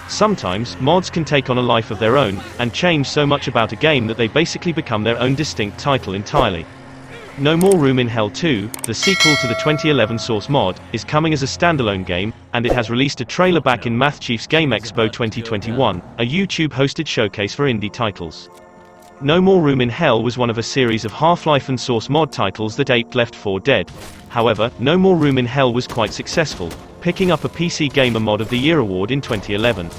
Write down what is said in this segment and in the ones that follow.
Sometimes, mods can take on a life of their own, and change so much about a game that they basically become their own distinct title entirely. No More Room in Hell 2, the sequel to the 2011 Source mod, is coming as a standalone game, and it has released a trailer back in Math Chief's Game Expo 2021, a YouTube-hosted showcase for indie titles. No More Room in Hell was one of a series of Half-Life and Source mod titles that aped Left 4 Dead. However, No More Room in Hell was quite successful, picking up a PC Gamer Mod of the Year award in 2011.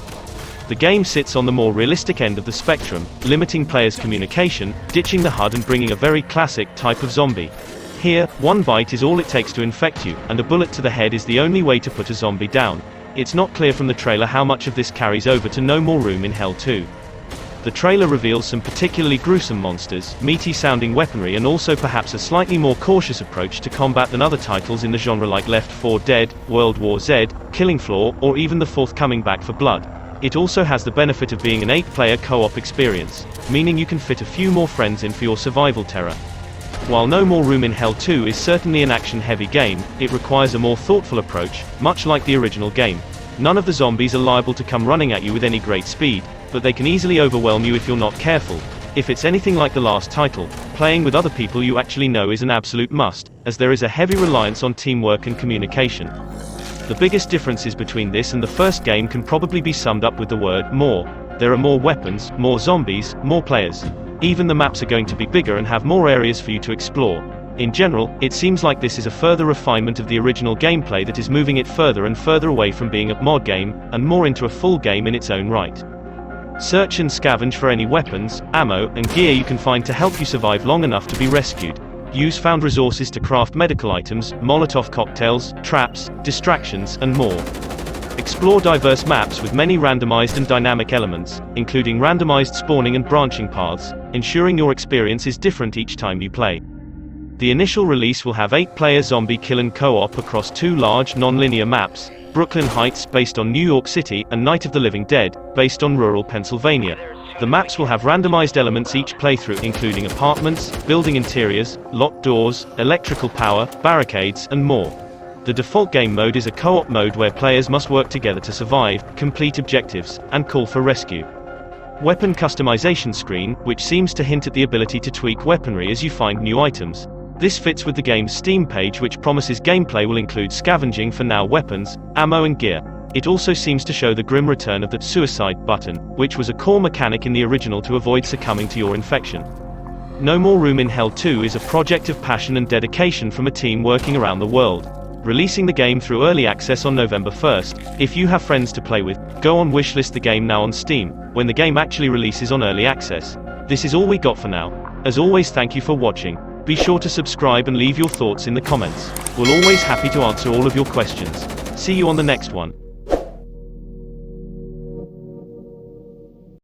The game sits on the more realistic end of the spectrum, limiting players' communication, ditching the HUD and bringing a very classic type of zombie. Here, one bite is all it takes to infect you, and a bullet to the head is the only way to put a zombie down. It's not clear from the trailer how much of this carries over to No More Room in Hell 2. The trailer reveals some particularly gruesome monsters, meaty-sounding weaponry and also perhaps a slightly more cautious approach to combat than other titles in the genre like Left 4 Dead, World War Z, Killing Floor, or even the forthcoming Back 4 Blood. It also has the benefit of being an 8-player co-op experience, meaning you can fit a few more friends in for your survival terror. While No More Room in Hell 2 is certainly an action-heavy game, it requires a more thoughtful approach, much like the original game. None of the zombies are liable to come running at you with any great speed, but they can easily overwhelm you if you're not careful. If it's anything like the last title, playing with other people you actually know is an absolute must, as there is a heavy reliance on teamwork and communication. The biggest differences between this and the first game can probably be summed up with the word more. There are more weapons, more zombies, more players. Even the maps are going to be bigger and have more areas for you to explore. In general, it seems like this is a further refinement of the original gameplay that is moving it further and further away from being a mod game, and more into a full game in its own right. Search and scavenge for any weapons, ammo, and gear you can find to help you survive long enough to be rescued. Use found resources to craft medical items, Molotov cocktails, traps, distractions, and more. Explore diverse maps with many randomized and dynamic elements, including randomized spawning and branching paths, ensuring your experience is different each time you play. The initial release will have 8-player zombie kill and co-op across 2 large non-linear maps, Brooklyn Heights based on New York City and Night of the Living Dead, based on rural Pennsylvania. The maps will have randomized elements each playthrough, including apartments, building interiors, locked doors, electrical power, barricades, and more. The default game mode is a co-op mode where players must work together to survive, complete objectives, and call for rescue. Weapon customization screen, which seems to hint at the ability to tweak weaponry as you find new items. This fits with the game's Steam page, which promises gameplay will include scavenging for now weapons, ammo and gear. It also seems to show the grim return of the suicide button, which was a core mechanic in the original to avoid succumbing to your infection. No More Room in Hell 2 is a project of passion and dedication from a team working around the world. Releasing the game through early access on November 1st, if you have friends to play with, go on Wishlist the game now on Steam, when the game actually releases on early access. This is all we got for now. As always, thank you for watching. Be sure to subscribe and leave your thoughts in the comments. We're always happy to answer all of your questions. See you on the next one.